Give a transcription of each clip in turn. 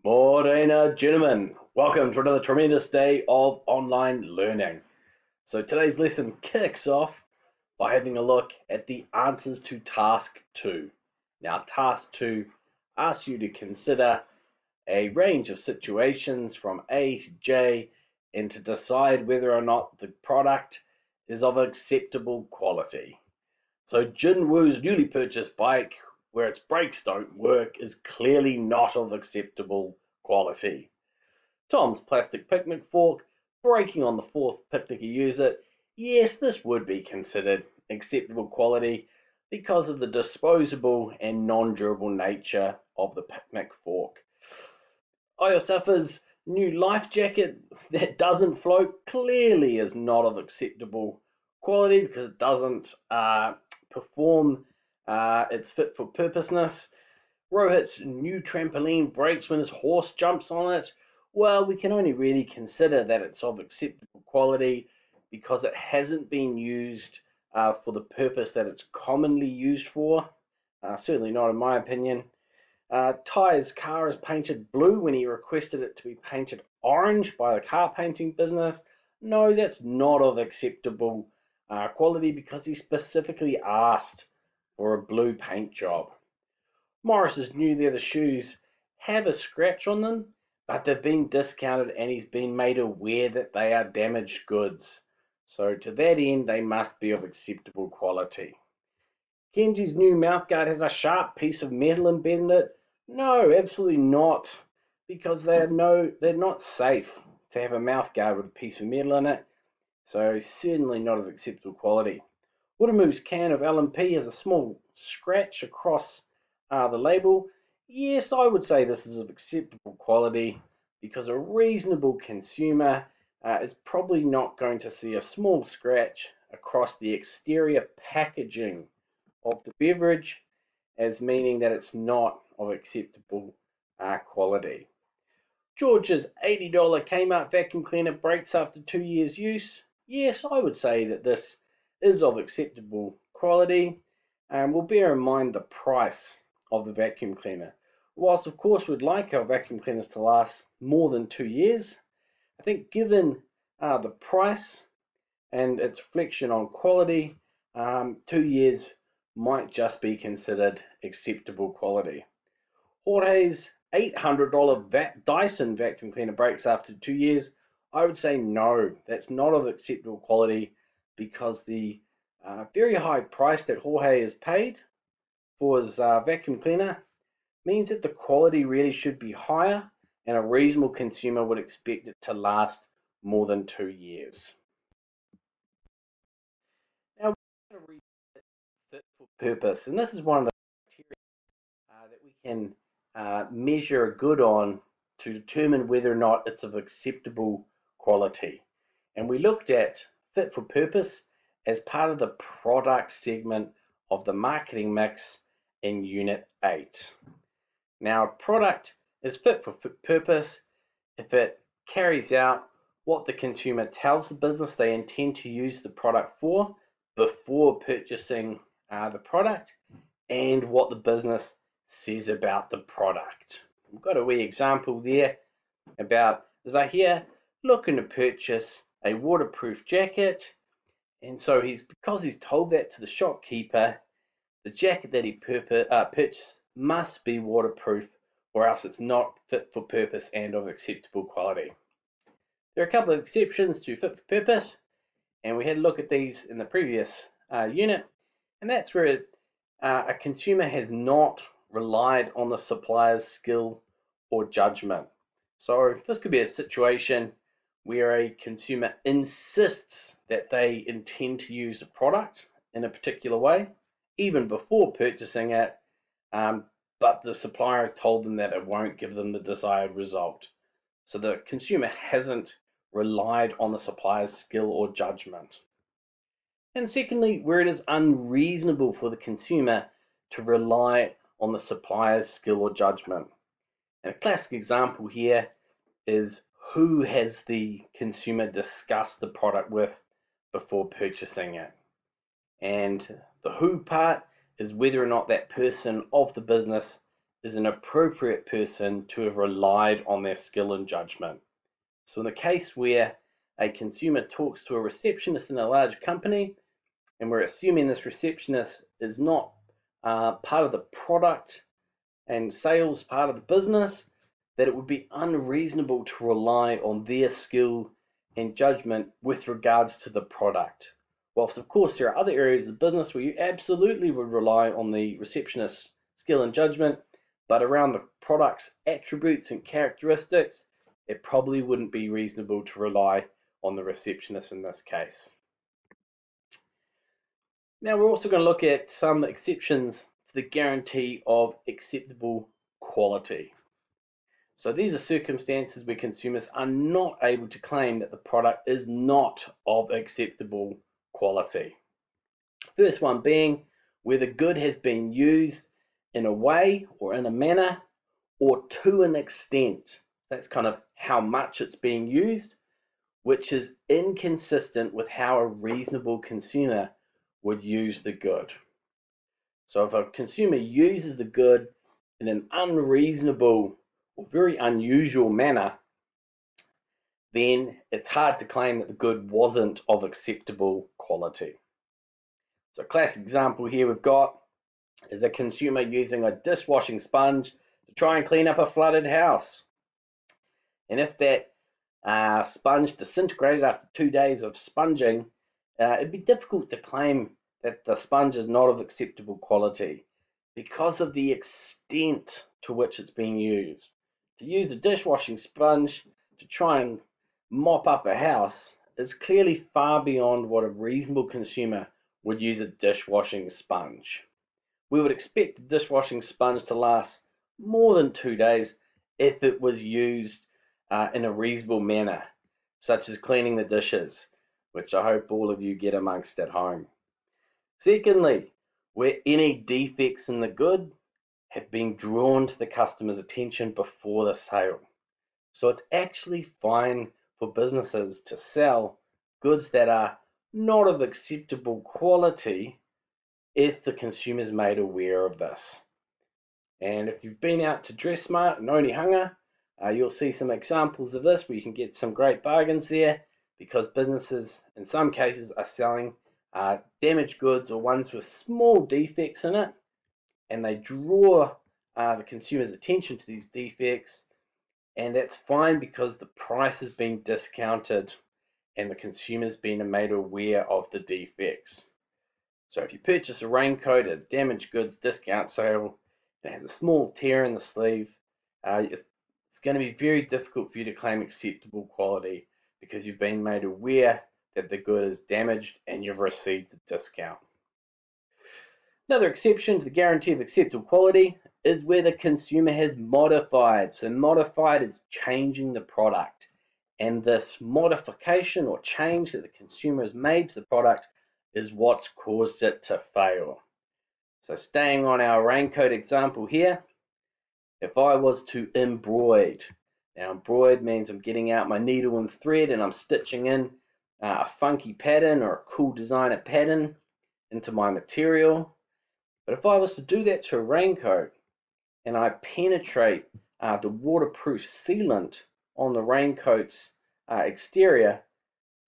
Morena, gentlemen. Welcome to another tremendous day of online learning. So today's lesson kicks off by having a look at the answers to task 2. Now, task 2 asks you to consider a range of situations from A to J and to decide whether or not the product is of acceptable quality. So Jinwoo's newly purchased bike, where its brakes don't work, is clearly not of acceptable quality. Tom's plastic picnic fork, breaking on the fourth picnic he uses it. Yes, this would be considered acceptable quality because of the disposable and non-durable nature of the picnic fork. Iosafa's new life jacket that doesn't float clearly is not of acceptable quality because it doesn't perform its fit for purposeness. Rohit's new trampoline breaks when his horse jumps on it. Well, we can only really consider that it's of acceptable quality because it hasn't been used for the purpose that it's commonly used for. Certainly not in my opinion. Ty's car is painted blue when he requested it to be painted orange by the car painting business. No, that's not of acceptable quality because he specifically asked for a blue paint job. Morris's new leather shoes have a scratch on them, but they've been discounted and he's been made aware that they are damaged goods. So to that end, they must be of acceptable quality. Kenji's new mouthguard has a sharp piece of metal embedded in it. No, absolutely not, because they're not safe to have a mouthguard with a piece of metal in it. So certainly not of acceptable quality. Woodamoose can of LMP has a small scratch across the label. Yes, I would say this is of acceptable quality because a reasonable consumer is probably not going to see a small scratch across the exterior packaging of the beverage as meaning that it's not of acceptable quality. George's $80 Kmart vacuum cleaner breaks after 2 years use. Yes, I would say that this is of acceptable quality, and we'll bear in mind the price of the vacuum cleaner. Whilst of course we'd like our vacuum cleaners to last more than 2 years, I think given the price and its reflection on quality, 2 years might just be considered acceptable quality. Jorge's $800 Dyson vacuum cleaner breaks after 2 years. I would say no, that's not of acceptable quality because the very high price that Jorge has paid for his vacuum cleaner means that the quality really should be higher and a reasonable consumer would expect it to last more than 2 years. Now we're going to read fit for purpose, and this is one of the criteria that we can measure a good on to determine whether or not it's of acceptable quality. And we looked at fit for purpose as part of the product segment of the marketing mix in Unit 8. Now, a product is fit for purpose if it carries out what the consumer tells the business they intend to use the product for before purchasing the product and what the business says about the product. We've got a wee example there about Zahir looking to purchase a waterproof jacket, and so because he's told that to the shopkeeper, the jacket that he purchased must be waterproof or else it's not fit for purpose and of acceptable quality. There are a couple of exceptions to fit for purpose, and we had a look at these in the previous unit, and that's where a consumer has not relied on the supplier's skill or judgment. So this could be a situation where a consumer insists that they intend to use a product in a particular way, even before purchasing it, but the supplier has told them that it won't give them the desired result. So the consumer hasn't relied on the supplier's skill or judgment. And secondly, where it is unreasonable for the consumer to rely on the supplier's skill or judgment. And a classic example here is who has the consumer discussed the product with before purchasing it. And the who part is whether or not that person of the business is an appropriate person to have relied on their skill and judgment. So in the case where a consumer talks to a receptionist in a large company, and we're assuming this receptionist is not part of the product and sales part of the business, that it would be unreasonable to rely on their skill and judgment with regards to the product. Whilst of course there are other areas of business where you absolutely would rely on the receptionist's skill and judgment, but around the product's attributes and characteristics, it probably wouldn't be reasonable to rely on the receptionist in this case. Now we're also going to look at some exceptions to the guarantee of acceptable quality. So these are circumstances where consumers are not able to claim that the product is not of acceptable quality. First one being where the good has been used in a way or in a manner or to an extent. That's kind of how much it's being used, which is inconsistent with how a reasonable consumer would use the good. So if a consumer uses the good in an unreasonable or very unusual manner, then it's hard to claim that the good wasn't of acceptable quality. So a classic example here we've got is a consumer using a dishwashing sponge to try and clean up a flooded house. And if that sponge disintegrated after 2 days of sponging, it'd be difficult to claim that the sponge is not of acceptable quality because of the extent to which it's being used. To use a dishwashing sponge to try and mop up a house is clearly far beyond what a reasonable consumer would use a dishwashing sponge. We would expect the dishwashing sponge to last more than 2 days if it was used in a reasonable manner, such as cleaning the dishes, which I hope all of you get amongst at home. Secondly, where any defects in the good have been drawn to the customer's attention before the sale. So it's actually fine for businesses to sell goods that are not of acceptable quality if the consumer's made aware of this. And if you've been out to Dressmart and Onehunga, you'll see some examples of this where you can get some great bargains there because businesses in some cases are selling damaged goods or ones with small defects in it, and they draw the consumer's attention to these defects, and that's fine because the price has been discounted and the consumer's been made aware of the defects. So if you purchase a raincoat at a damaged goods discount sale and it has a small tear in the sleeve, it's going to be very difficult for you to claim acceptable quality because you've been made aware that the good is damaged and you've received the discount. Another exception to the guarantee of acceptable quality is where the consumer has modified. So modified is changing the product, and this modification or change that the consumer has made to the product is what's caused it to fail. So staying on our raincoat example here, if I was to embroid, now embroid means I'm getting out my needle and thread and I'm stitching in a funky pattern or a cool designer pattern into my material. But if I was to do that to a raincoat and I penetrate the waterproof sealant on the raincoat's exterior,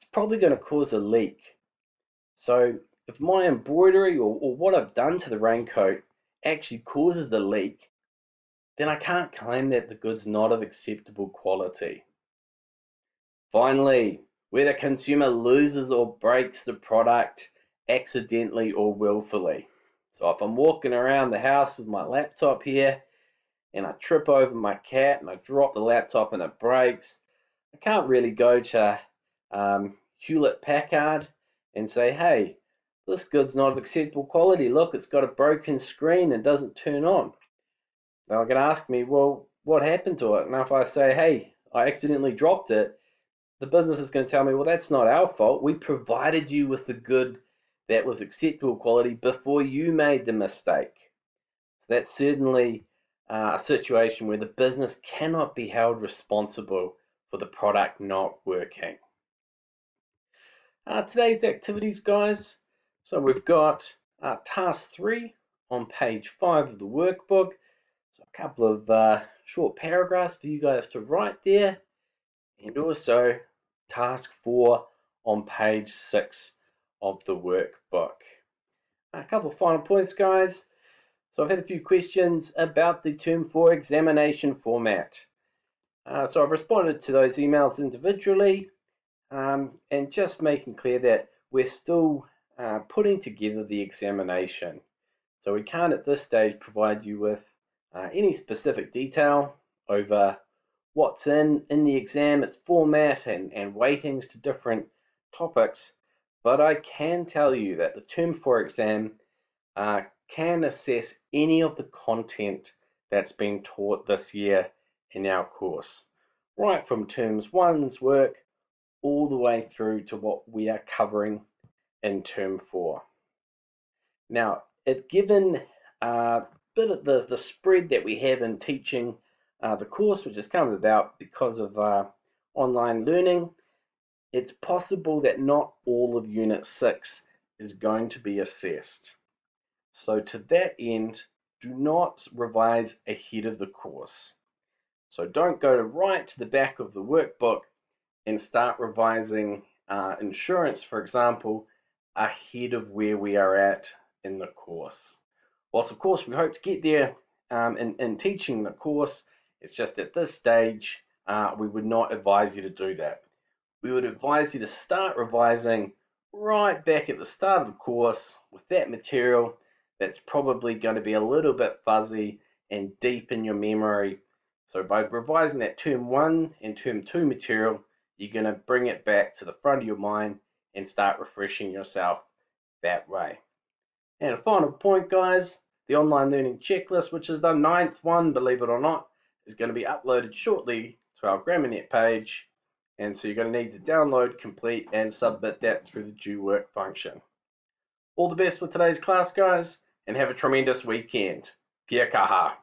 it's probably going to cause a leak. So if my embroidery or what I've done to the raincoat actually causes the leak, then I can't claim that the good's not of acceptable quality. Finally, where the consumer loses or breaks the product accidentally or willfully. So if I'm walking around the house with my laptop here and I trip over my cat and I drop the laptop and it breaks, I can't really go to Hewlett Packard and say, hey, this good's not of acceptable quality. Look, it's got a broken screen and doesn't turn on. They're going to ask me, well, what happened to it? And if I say, hey, I accidentally dropped it, the business is going to tell me, well, that's not our fault. We provided you with the good that was acceptable quality before you made the mistake. That's certainly a situation where the business cannot be held responsible for the product not working. Today's activities, guys. So we've got task 3 on page 5 of the workbook. So a couple of short paragraphs for you guys to write there, and also task 4 on page 6 of the workbook. A couple of final points, guys. So I've had a few questions about the Term 4 examination format. So I've responded to those emails individually, and just making clear that we're still putting together the examination. So we can't at this stage provide you with any specific detail over what's in the exam, its format and weightings to different topics, but I can tell you that the Term 4 exam can assess any of the content that's been taught this year in our course, right from Terms 1's work all the way through to what we are covering in Term 4. Now, given a bit of the spread that we have in teaching the course, which has come about because of online learning, it's possible that not all of Unit 6 is going to be assessed. So to that end, do not revise ahead of the course. So don't go right to the back of the workbook and start revising insurance, for example, ahead of where we are at in the course. Whilst of course we hope to get there in teaching the course, it's just at this stage we would not advise you to do that. We would advise you to start revising right back at the start of the course with that material that's probably going to be a little bit fuzzy and deep in your memory. So by revising that Term 1 and Term 2 material, you're going to bring it back to the front of your mind and start refreshing yourself that way. And a final point, guys, the online learning checklist, which is the 9th one, believe it or not, is going to be uploaded shortly to our GrammarNet page. And so you're going to need to download, complete, and submit that through the due work function. All the best with today's class, guys, and have a tremendous weekend. Kia kaha.